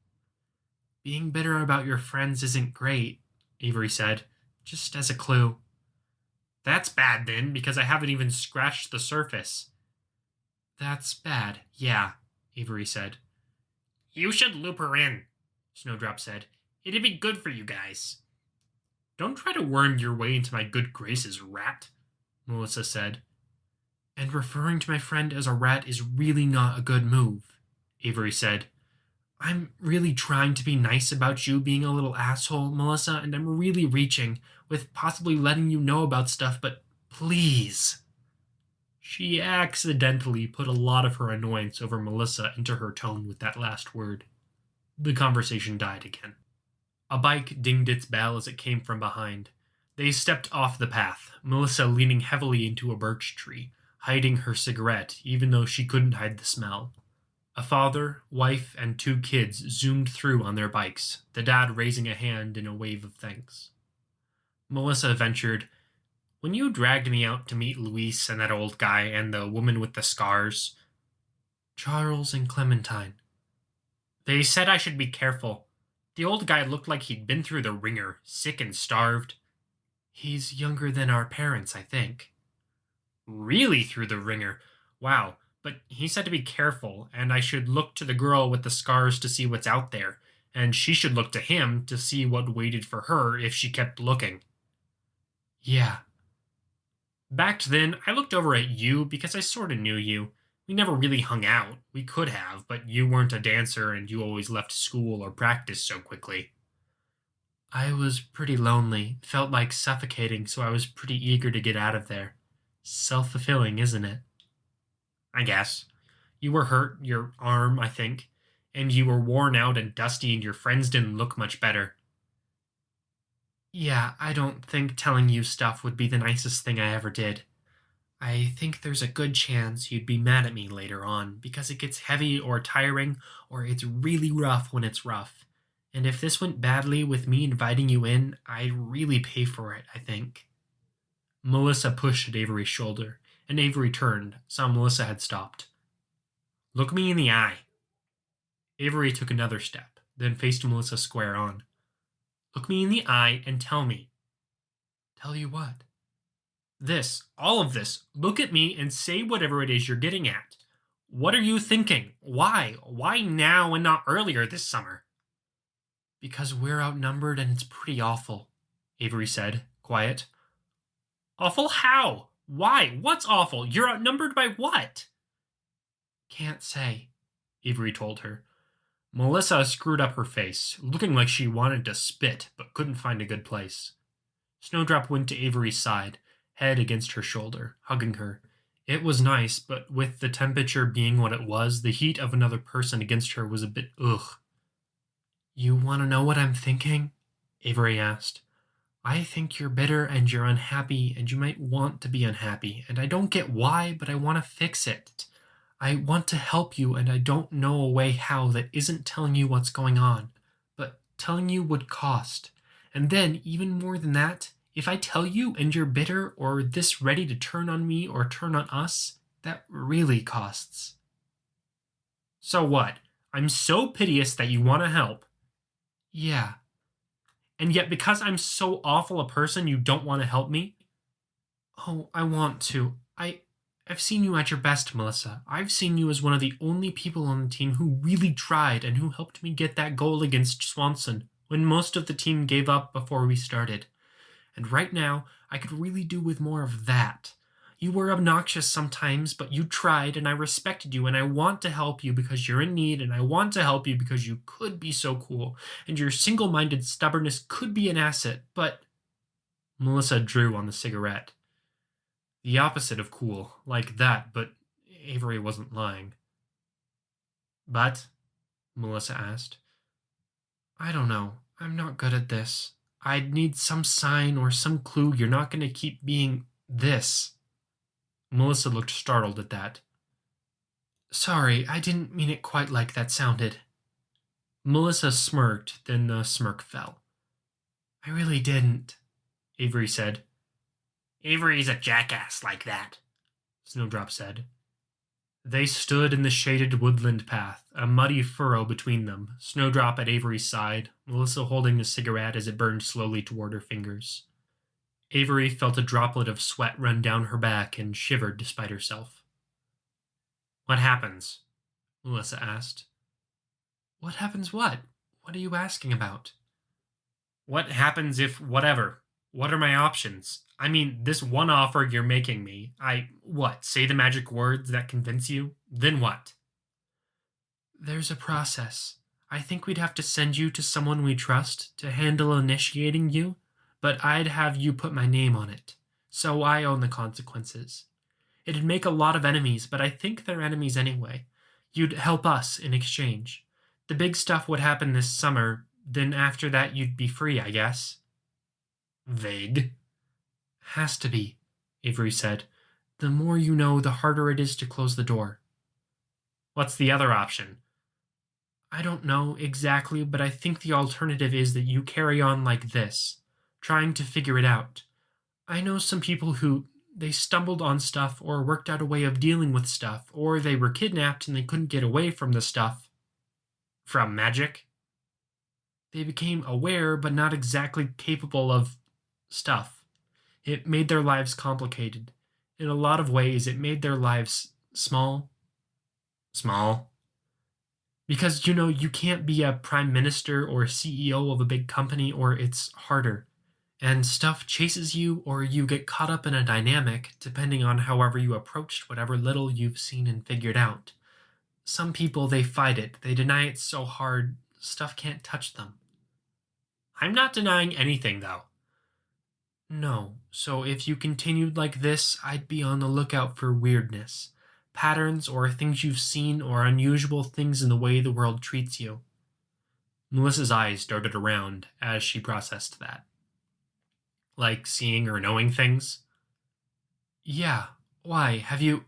Being bitter about your friends isn't great, Avery said, just as a clue. That's bad, then, because I haven't even scratched the surface. That's bad, yeah, Avery said. You should loop her in, Snowdrop said. It'd be good for you guys. Don't try to worm your way into my good graces, rat, Melissa said. And referring to my friend as a rat is really not a good move, Avery said. I'm really trying to be nice about you being a little asshole, Melissa, and I'm really reaching, with possibly letting you know about stuff, but please. She accidentally put a lot of her annoyance over Melissa into her tone with that last word. The conversation died again. A bike dinged its bell as it came from behind. They stepped off the path, Melissa leaning heavily into a birch tree, hiding her cigarette even though she couldn't hide the smell. A father, wife, and 2 kids zoomed through on their bikes, the dad raising a hand in a wave of thanks. Melissa ventured, When you dragged me out to meet Luis and that old guy and the woman with the scars... Charles and Clementine. They said I should be careful. The old guy looked like he'd been through the ringer, sick and starved. He's younger than our parents, I think. Really through the ringer? Wow. But he said to be careful, and I should look to the girl with the scars to see what's out there, and she should look to him to see what waited for her if she kept looking. Yeah. Back then, I looked over at you because I sort of knew you. We never really hung out. We could have, but you weren't a dancer and you always left school or practice so quickly. I was pretty lonely, felt like suffocating, so I was pretty eager to get out of there. Self-fulfilling, isn't it? I guess. You were hurt, your arm, I think, and you were worn out and dusty and your friends didn't look much better. Yeah, I don't think telling you stuff would be the nicest thing I ever did. I think there's a good chance you'd be mad at me later on because it gets heavy or tiring or it's really rough when it's rough. And if this went badly with me inviting you in, I'd really pay for it, I think. Melissa pushed at Avery's shoulder, and Avery turned, saw Melissa had stopped. Look me in the eye. Avery took another step, then faced Melissa square on. Look me in the eye and tell me. Tell you what? This, all of this. Look at me and say whatever it is you're getting at. What are you thinking? Why? Why now and not earlier this summer? Because we're outnumbered and it's pretty awful, Avery said, quiet. Awful how? Why? What's awful? You're outnumbered by what? Can't say, Avery told her. Melissa screwed up her face, looking like she wanted to spit but couldn't find a good place. Snowdrop went to Avery's side, head against her shoulder, hugging her. It was nice, but with the temperature being what it was, the heat of another person against her was a bit ugh. You want to know what I'm thinking? Avery asked. I think you're bitter and you're unhappy and you might want to be unhappy, and I don't get why, but I want to fix it. I want to help you, and I don't know a way how that isn't telling you what's going on, but telling you would cost. And then, even more than that, if I tell you and you're bitter or this ready to turn on me or turn on us, that really costs. So what? I'm so piteous that you want to help. Yeah. And yet because I'm so awful a person, you don't want to help me? Oh, I want to. I've seen you at your best, Melissa. I've seen you as one of the only people on the team who really tried and who helped me get that goal against Swanson when most of the team gave up before we started. And right now, I could really do with more of that. You were obnoxious sometimes, but you tried, and I respected you, and I want to help you because you're in need, and I want to help you because you could be so cool, and your single-minded stubbornness could be an asset, but... Melissa drew on the cigarette. The opposite of cool, like that, but Avery wasn't lying. But? Melissa asked. I don't know. I'm not good at this. I'd need some sign or some clue you're not going to keep being this. Melissa looked startled at that. Sorry, I didn't mean it quite like that sounded. Melissa smirked, then the smirk fell. I really didn't, Avery said. Avery's a jackass like that, Snowdrop said. They stood in the shaded woodland path, a muddy furrow between them, Snowdrop at Avery's side, Melissa holding the cigarette as it burned slowly toward her fingers. Avery felt a droplet of sweat run down her back and shivered despite herself. What happens? Melissa asked. What happens what? What are you asking about? What happens if whatever? What are my options? I mean, this one offer you're making me, say the magic words that convince you? Then what? There's a process. I think we'd have to send you to someone we trust to handle initiating you, but I'd have you put my name on it, so I own the consequences. It'd make a lot of enemies, but I think they're enemies anyway. You'd help us in exchange. The big stuff would happen this summer, then after that you'd be free, I guess. Vague. Has to be, Avery said. The more you know, the harder it is to close the door. What's the other option? I don't know exactly, but I think the alternative is that you carry on like this, trying to figure it out. I know some people who, they stumbled on stuff or worked out a way of dealing with stuff, or they were kidnapped and they couldn't get away from the stuff. From magic? They became aware, but not exactly capable of stuff. It made their lives complicated. In a lot of ways, it made their lives small. Small? Because, you can't be a prime minister or CEO of a big company, or it's harder. And stuff chases you, or you get caught up in a dynamic, depending on however you approached whatever little you've seen and figured out. Some people, they fight it. They deny it so hard, stuff can't touch them. I'm not denying anything, though. No, so if you continued like this, I'd be on the lookout for weirdness, patterns or things you've seen or unusual things in the way the world treats you. Melissa's eyes darted around as she processed that. Like seeing or knowing things? Yeah, why, have you...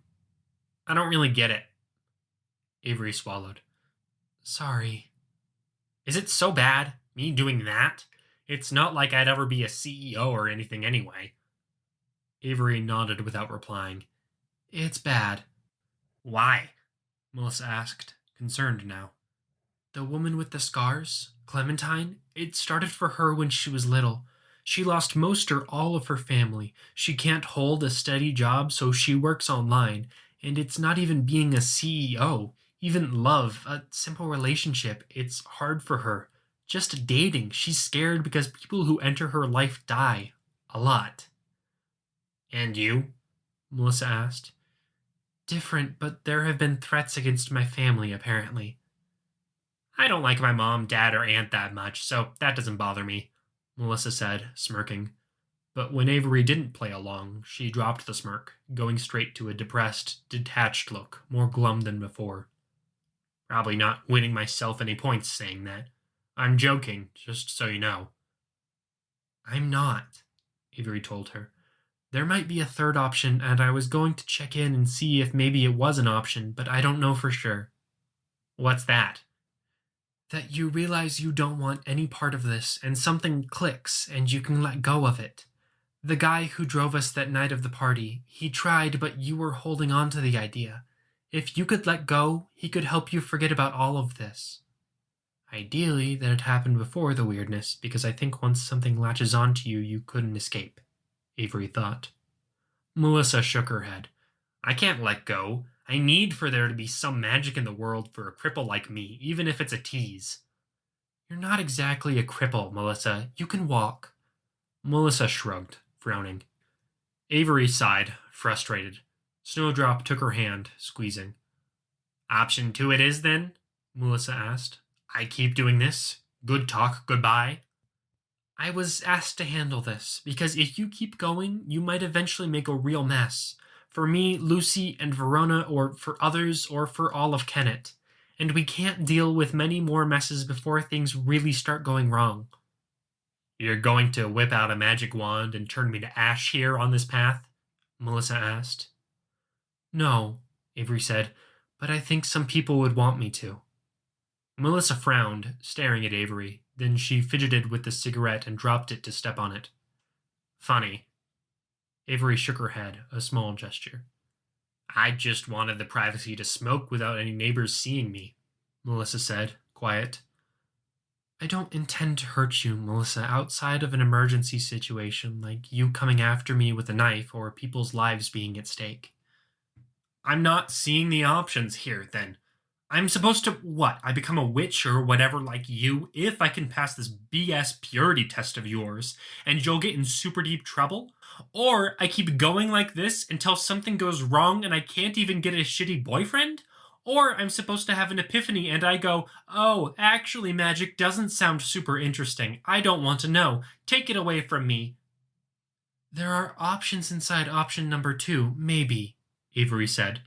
I don't really get it. Avery swallowed. Sorry. Is it so bad, me doing that? It's not like I'd ever be a CEO or anything anyway. Avery nodded without replying. It's bad. Why? Melissa asked, concerned now. The woman with the scars, Clementine, it started for her when she was little. She lost most or all of her family. She can't hold a steady job, so she works online. And it's not even being a CEO. Even love, a simple relationship, it's hard for her. Just dating, she's scared because people who enter her life die. A lot. And you? Melissa asked. Different, but there have been threats against my family, apparently. I don't like my mom, dad, or aunt that much, so that doesn't bother me, Melissa said, smirking. But when Avery didn't play along, she dropped the smirk, going straight to a depressed, detached look, more glum than before. Probably not winning myself any points saying that. I'm joking, just so you know. I'm not, Avery told her. There might be a third option, and I was going to check in and see if maybe it was an option, but I don't know for sure. What's that? That you realize you don't want any part of this, and something clicks, and you can let go of it. The guy who drove us that night of the party, he tried, but you were holding on to the idea. If you could let go, he could help you forget about all of this. Ideally, that had happened before the weirdness, because I think once something latches onto you, you couldn't escape, Avery thought. Melissa shook her head. I can't let go. I need for there to be some magic in the world for a cripple like me, even if it's a tease. You're not exactly a cripple, Melissa. You can walk. Melissa shrugged, frowning. Avery sighed, frustrated. Snowdrop took her hand, squeezing. Option 2 it is, then? Melissa asked. I keep doing this. Good talk, goodbye. I was asked to handle this, because if you keep going, you might eventually make a real mess. For me, Lucy, and Verona, or for others, or for all of Kennet. And we can't deal with many more messes before things really start going wrong. You're going to whip out a magic wand and turn me to ash here on this path? Melissa asked. No, Avery said, but I think some people would want me to. Melissa frowned, staring at Avery. Then she fidgeted with the cigarette and dropped it to step on it. Funny. Avery shook her head, a small gesture. I just wanted the privacy to smoke without any neighbors seeing me, Melissa said, quiet. I don't intend to hurt you, Melissa, outside of an emergency situation like you coming after me with a knife or people's lives being at stake. I'm not seeing the options here, then. I'm supposed to, what, I become a witch or whatever like you if I can pass this BS purity test of yours and you'll get in super deep trouble? Or I keep going like this until something goes wrong and I can't even get a shitty boyfriend? Or I'm supposed to have an epiphany and I go, oh, actually magic doesn't sound super interesting. I don't want to know. Take it away from me. There are options inside option number 2, maybe, Avery said.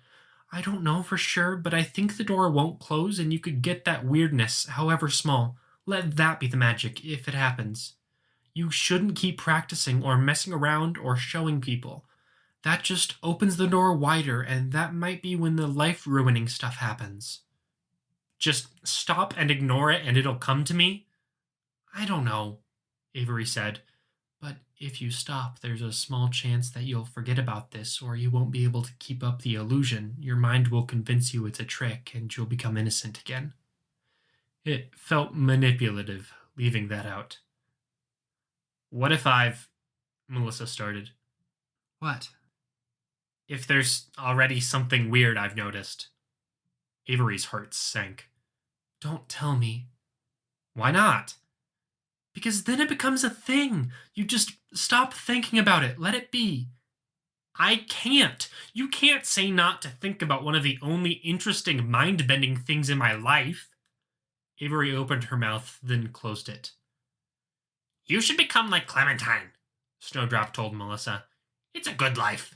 I don't know for sure, but I think the door won't close and you could get that weirdness, however small. Let that be the magic, if it happens. You shouldn't keep practicing or messing around or showing people. That just opens the door wider, and that might be when the life-ruining stuff happens. Just stop and ignore it and it'll come to me? I don't know, Avery said. But if you stop, there's a small chance that you'll forget about this, or you won't be able to keep up the illusion. Your mind will convince you it's a trick, and you'll become innocent again. It felt manipulative, leaving that out. What if Melissa started. What? If there's already something weird I've noticed. Avery's heart sank. Don't tell me. Why not? Because then it becomes a thing. You just stop thinking about it. Let it be. I can't. You can't say not to think about one of the only interesting, mind-bending things in my life. Avery opened her mouth, then closed it. You should become like Clementine, Snowdrop told Melissa. It's a good life.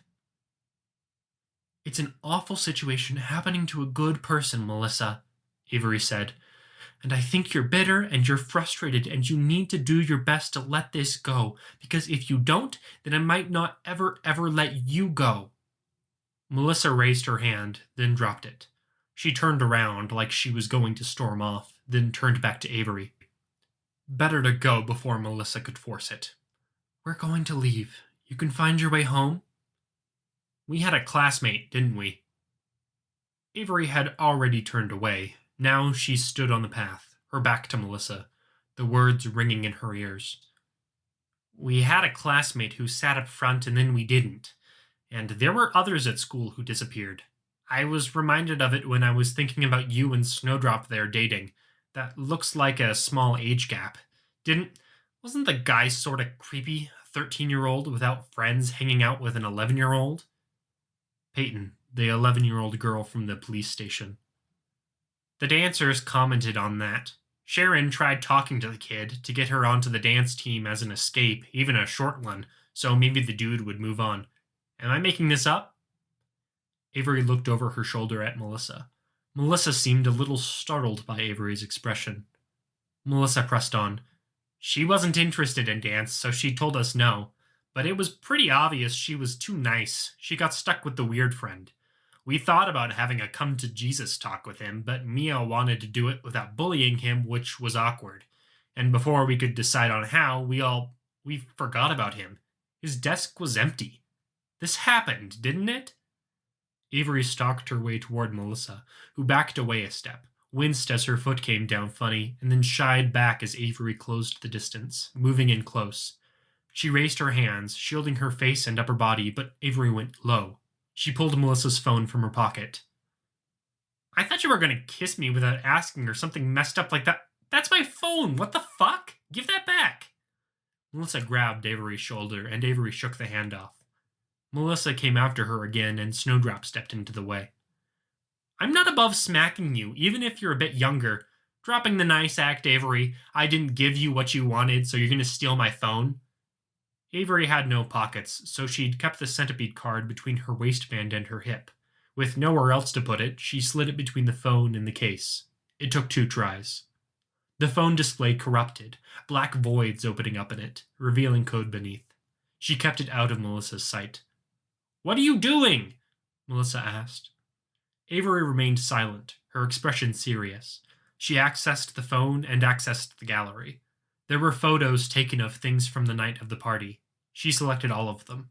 It's an awful situation happening to a good person, Melissa, Avery said. And I think you're bitter and you're frustrated and you need to do your best to let this go, because if you don't, then I might not ever let you go. Melissa raised her hand, then dropped it. She turned around like she was going to storm off, then turned back to Avery. Better to go before Melissa could force it. We're going to leave. You can find your way home? We had a classmate, didn't we? Avery had already turned away. Now she stood on the path, her back to Melissa, the words ringing in her ears. We had a classmate who sat up front and then we didn't, and there were others at school who disappeared. I was reminded of it when I was thinking about you and Snowdrop there dating. That looks like a small age gap. Wasn't the guy sort of creepy, a 13-year-old without friends hanging out with an 11-year-old? Peyton, the 11-year-old girl from the police station. The dancers commented on that. Sharon tried talking to the kid to get her onto the dance team as an escape, even a short one, so maybe the dude would move on. Am I making this up? Avery looked over her shoulder at Melissa. Melissa seemed a little startled by Avery's expression. Melissa pressed on. She wasn't interested in dance, so she told us no. But it was pretty obvious she was too nice. She got stuck with the weird friend. We thought about having a come-to-Jesus talk with him, but Mia wanted to do it without bullying him, which was awkward. And before we could decide on how, we forgot about him. His desk was empty. This happened, didn't it? Avery stalked her way toward Melissa, who backed away a step, winced as her foot came down funny, and then shied back as Avery closed the distance, moving in close. She raised her hands, shielding her face and upper body, but Avery went low. She pulled Melissa's phone from her pocket. I thought you were going to kiss me without asking or something messed up like that. That's my phone! What the fuck? Give that back! Melissa grabbed Avery's shoulder, and Avery shook the hand off. Melissa came after her again, and Snowdrop stepped into the way. I'm not above smacking you, even if you're a bit younger. Dropping the nice act, Avery. I didn't give you what you wanted, so you're going to steal my phone? Avery had no pockets, so she'd kept the centipede card between her waistband and her hip. With nowhere else to put it, she slid it between the phone and the case. It took 2 tries. The phone display corrupted, black voids opening up in it, revealing code beneath. She kept it out of Melissa's sight. What are you doing? Melissa asked. Avery remained silent, her expression serious. She accessed the phone and accessed the gallery. There were photos taken of things from the night of the party. She selected all of them.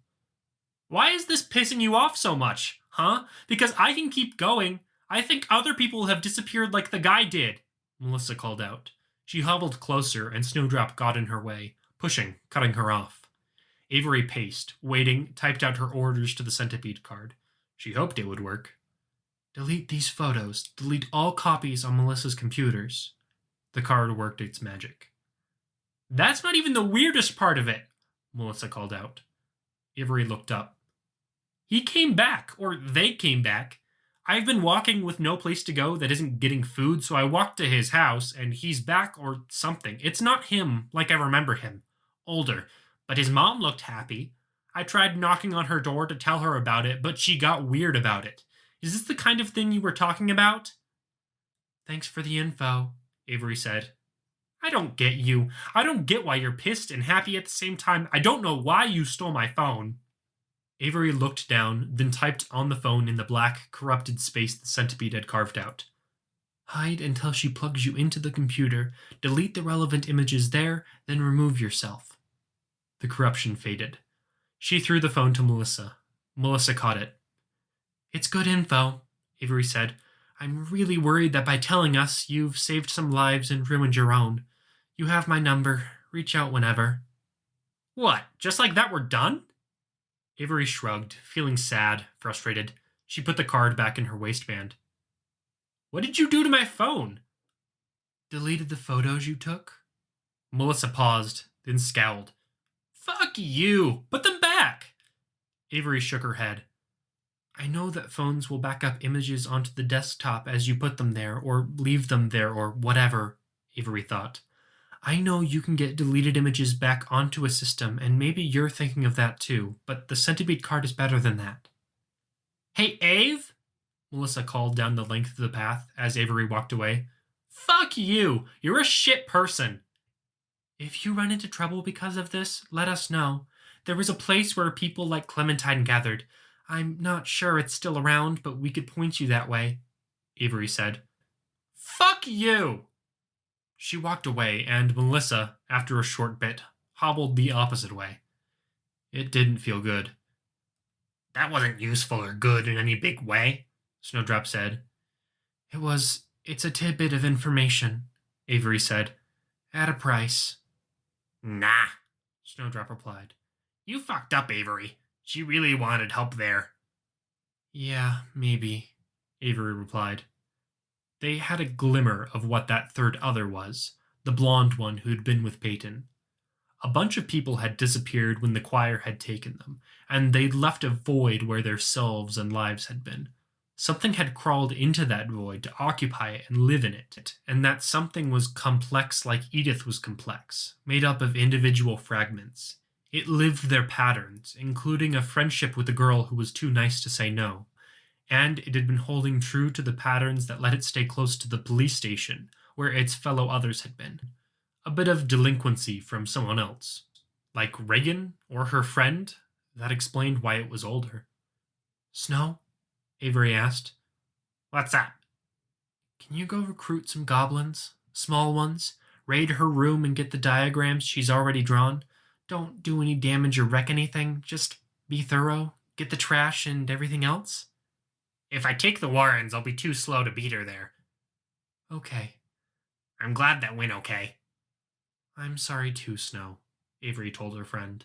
Why is this pissing you off so much, huh? Because I can keep going. I think other people have disappeared like the guy did, Melissa called out. She hobbled closer, and Snowdrop got in her way, pushing, cutting her off. Avery paced, waiting, typed out her orders to the centipede card. She hoped it would work. Delete these photos. Delete all copies on Melissa's computers. The card worked its magic. That's not even the weirdest part of it, Melissa called out. Avery looked up. He came back, or they came back. I've been walking with no place to go that isn't getting food, so I walked to his house, and he's back or something. It's not him like I remember him. Older. But his mom looked happy. I tried knocking on her door to tell her about it, but she got weird about it. Is this the kind of thing you were talking about? Thanks for the info, Avery said. I don't get you. I don't get why you're pissed and happy at the same time. I don't know why you stole my phone. Avery looked down, then typed on the phone in the black, corrupted space the centipede had carved out. Hide until she plugs you into the computer. Delete the relevant images there, then remove yourself. The corruption faded. She threw the phone to Melissa. Melissa caught it. It's good info, Avery said. I'm really worried that by telling us, you've saved some lives and ruined your own. You have my number. Reach out whenever. What? Just like that we're done? Avery shrugged, feeling sad, frustrated. She put the card back in her waistband. What did you do to my phone? Deleted the photos you took? Melissa paused, then scowled. Fuck you! Put them back! Avery shook her head. I know that phones will back up images onto the desktop as you put them there, or leave them there, or whatever, Avery thought. I know you can get deleted images back onto a system, and maybe you're thinking of that too, but the centipede card is better than that. Hey, Ave? Melissa called down the length of the path as Avery walked away. Fuck you! You're a shit person! If you run into trouble because of this, let us know. There was a place where people like Clementine gathered. I'm not sure it's still around, but we could point you that way, Avery said. Fuck you! She walked away, and Melissa, after a short bit, hobbled the opposite way. It didn't feel good. That wasn't useful or good in any big way, Snowdrop said. It's a tidbit of information, Avery said. At a price. Nah, Snowdrop replied. You fucked up, Avery. She really wanted help there. Yeah, maybe, Avery replied. They had a glimmer of what that third other was, the blonde one who'd been with Peyton. A bunch of people had disappeared when the choir had taken them, and they'd left a void where their selves and lives had been. Something had crawled into that void to occupy it and live in it, and that something was complex like Edith was complex, made up of individual fragments. It lived their patterns, including a friendship with a girl who was too nice to say no, and it had been holding true to the patterns that let it stay close to the police station, where its fellow others had been. A bit of delinquency from someone else. Like Reagan or her friend, that explained why it was older. Snow? Avery asked. What's that? Can you go recruit some goblins? Small ones? Raid her room and get the diagrams she's already drawn? Don't do any damage or wreck anything. Just be thorough. Get the trash and everything else. If I take the Warrens, I'll be too slow to beat her there. Okay. I'm glad that went okay. I'm sorry too, Snow, Avery told her friend.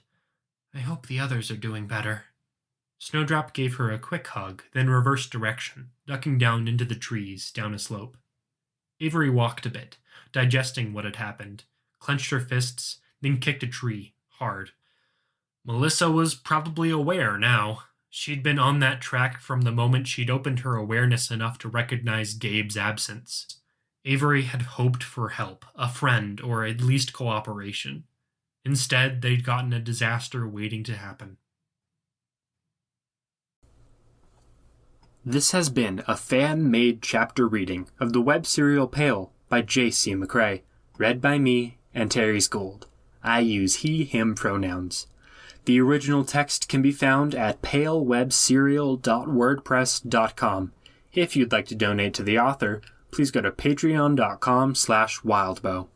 I hope the others are doing better. Snowdrop gave her a quick hug, then reversed direction, ducking down into the trees down a slope. Avery walked a bit, digesting what had happened, clenched her fists, then kicked a tree, hard. Melissa was probably aware now. She'd been on that track from the moment she'd opened her awareness enough to recognize Gabe's absence. Avery had hoped for help, a friend, or at least cooperation. Instead, they'd gotten a disaster waiting to happen. This has been a fan-made chapter reading of the web serial Pale by J.C. McCrae, read by me, antaresgold. I use he, him pronouns. The original text can be found at palewebserial.wordpress.com. If you'd like to donate to the author, please go to patreon.com/wildbow.